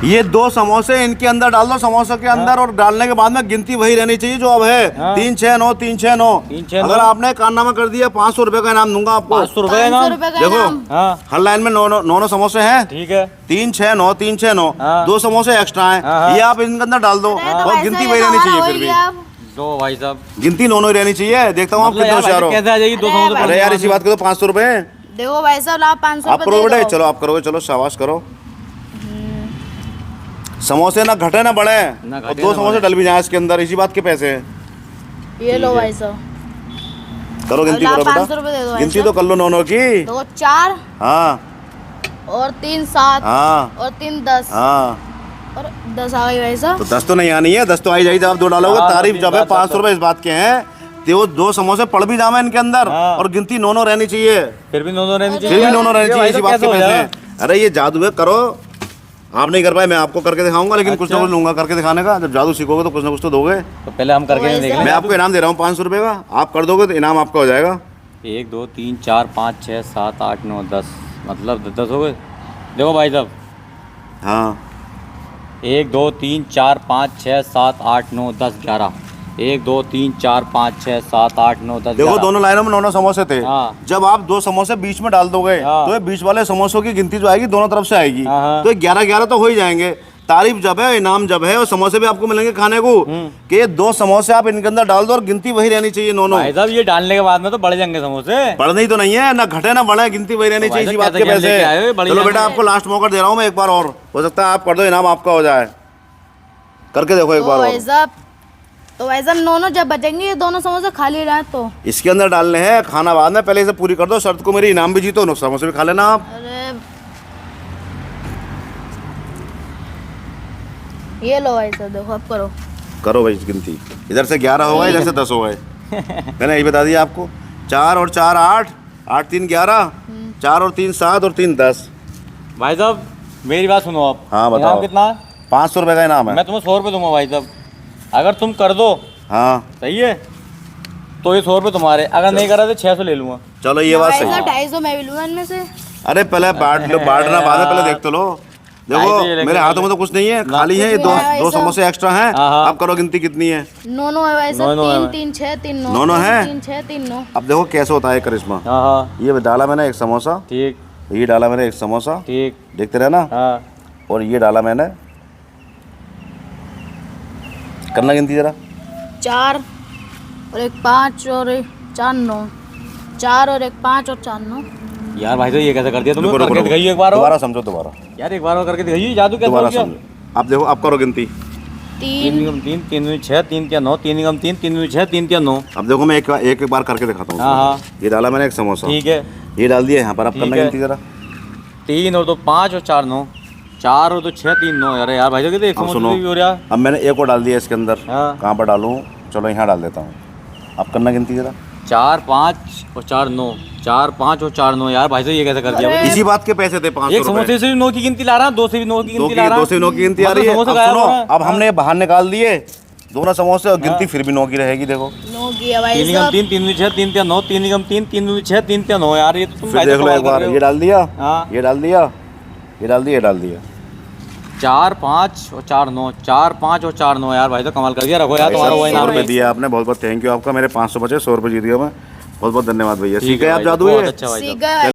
ये 2 समोसे इनके अंदर डाल दो, समोसे के अंदर, और डालने के बाद में गिनती वही रहनी चाहिए जो अब है। 3 6 9 3 6 9। अगर आपने कारनामा कर दिया 500 रुपए का इनाम दूंगा आपको। 500 रुपए का इनाम। देखो हर लाइन में 9 समोसे हैं। ठीक है। 3 6 9 3 6 9। 2 समोसे एक्स्ट्रा हैं, ये आप इनके अंदर डाल दो और गिनती वही रहनी चाहिए। फिर भी दो भाई साहब, गिनती 9 रहनी चाहिए। देखता हूँ आप कितने होशियार हो। कैसे आ जाएगी 2 समोसे? अरे यार इसी बात के तो 500 रुपए। देखो भाई साहब आप 500 आप करोगे बेटे, चलो आप करोगे, चलो शाबाश करो। समोसे ना घटे ना बढ़े, और 2 समोसे डल भी जाए इसके अंदर, इसी बात के पैसे हैं। ये लो भाई साहब, करो गिनती करो बेटा, गिनती तो कर लो 9 की। 2 4 हाँ और 3 7 हाँ और 3 10 हाँ, और 10 आ गई भाई साहब। तो 10 तो नहीं आनी है, 10 तो आई जाएगी जब आप 2 डालोगे। तारीफ जब है 500 रुपए इस बात के हैं, तो 2 समोसे पड़ भी जावे इनके अंदर, और गिनती 9 रहनी चाहिए। फिर भी 9 रहनी चाहिए। फिर भी 9 रहनी चाहिए, इसी बात के पैसे हैं। अरे ये जादू है, करो। आप नहीं कर पाए, मैं आपको करके दिखाऊंगा, लेकिन कुछ ना कुछ लूंगा करके दिखाने का। जब जादू सीखोगे तो कुछ ना कुछ तो दोगे। तो पहले हम करके देख लें। मैं आपको इनाम दे रहा हूँ 500 रुपए का, आप कर दोगे तो इनाम आपका हो जाएगा। 1 2 3 4 5 6 7 8 9 10, मतलब 10 हो गए। देखो भाई साहब, हाँ 1 2 3 4 5 6 7 8 9 10 11। 1 2 3 4 5 6 7 8 9 10 देखो दोनों लाइनों में 9 समोसे थे। जब आप 2 समोसे बीच में डाल दोगे तो ये बीच वाले समोसों की गिनती जो आएगी दोनों तरफ से आएगी, तो 11 तो हो ही जाएंगे। तारीफ जब है, इनाम जब है, और समोसे भी आपको मिलेंगे खाने को, कि 2 समोसे आप इनके अंदर डाल दो और गिनती वही रहनी चाहिए 9 9। भाई साहब ये डालने के बाद में तो बढ़ जाएंगे समोसे। बढ़ने ही तो नहीं है, ना घटे ना बढ़े, गिनती वही रहनी चाहिए, इसी बात के पैसे। चलो बेटा आपको लास्ट मौका दे रहा हूँ मैं एक बार और, हो सकता है आप कर दो, इनाम आपका हो जाए। करके देखो एक बार और। तो वैसा 9 जब बचेंगे ये दोनों समोसे खाली रहे तो इसके अंदर डालने हैं, खाना बाद में, पहले इसे पूरी कर दो शर्त को मेरी, इनाम भी जीतो, समोसे भी खा लेना आप। अरे ये लो भाई साहब, देखो अब करो भाई गिनती। इधर से 11 हो गए, इधर से 10 हो गए। मैंने यही बता दिया आपको। 4 और 4 8, 8 3 11, 4 और 3 7 और 3 10। भाई साहब मेरी बात सुनो आप। हाँ बताओ कितना? 500 रुपए का इनाम है। मैं तुम्हें 100 रुपये दूंगा भाई साहब, अगर तुम कर दो। हाँ सही है, तो ये 100 रुपये तुम्हारे, अगर नहीं करा तो 600 ले लूंगा। चलो ये बात सही है। 250 मैं भी लूंगा इनमें से। अरे पहले बांटना बाद में, पहले देख तो लो। देखो मेरे हाथों में तो कुछ नहीं है, खाली है ये 2 समोसे एक्स्ट्रा हैं। आप करो गिनती कितनी है। 9 है भाई साहब, 3 3 6 3 9 है। 3 6 3 9। अब देखो कैसे होता है करिश्मा। ये डाला मैंने 1 समोसा, ठीक। ये डाला मैंने 1 समोसा, ठीक। देखते रहना। और ये डाला मैंने, करना गिनती जरा। 4 और 1 5 और 1 4 9, 4 और 1 5 और 4 9। यार भाई साहब ये कैसे कर दिया तुमने? करके दिखाइए एक बार और। दोबारा समझो, दोबारा यार एक बार और करके दिखाइए, जादू कैसे दोबारा हो गया? समझो। आप देखो, आप करो गिनती। 3 निगम 3 3 दूनी 6 3 3 9, 3 निगम 3 3 दूनी 6 3 3 9। अब देखो मैं एक बार करके दिखाता हूँ। हाँ ये डाला मैंने 1 समोसा, ठीक है, ये डाल दिया यहाँ पर। आप करना गिनती जरा। 3 और 2 5 और 4 9, 4 और 2 6 3 9। अरे यार भाई साहब एक समोसा भी हो रहा। अब मैंने 1 और डाल दिया इसके अंदर। कहाँ पर डालूँ? चलो यहाँ डाल देता हूँ। आप करना गिनती जरा। 4 5 और 4 9, 4 5 और 4 9। यार भाई साहब ये कैसे कर दिया? इसी बात के पैसे थे 500 एक समोसे से भी 9 की गिनती ला रहा, 2 से भी 9 की गिनती ला रहा, 2 से 9 की गिनती आ रही है। अब सुनो, अब हमने बाहर निकाल दिए दोनों समोसे, और गिनती फिर भी 9 की रहेगी। देखो 9 की है भाई 3 निगम 3 3 6 3 3 9, 3 निगम 3 3 6 3 3 9। यार ये तुम देख लो एक बार। ये डाल दिया, ये डाल दिया, ये डाल दिया, ये डाल दिया। 4 5 और 4 9, 4 5 और 4 9। यार भाई तो कमाल कर दिया। रखो यार तुम्हारा वही नाम दिया आपने, बहुत बहुत थैंक यू आपका। मेरे 500 बचे, 100 रुपये जीत गया मैं। बहुत बहुत धन्यवाद भैया। सीख गए आप जादू? अच्छा भाई।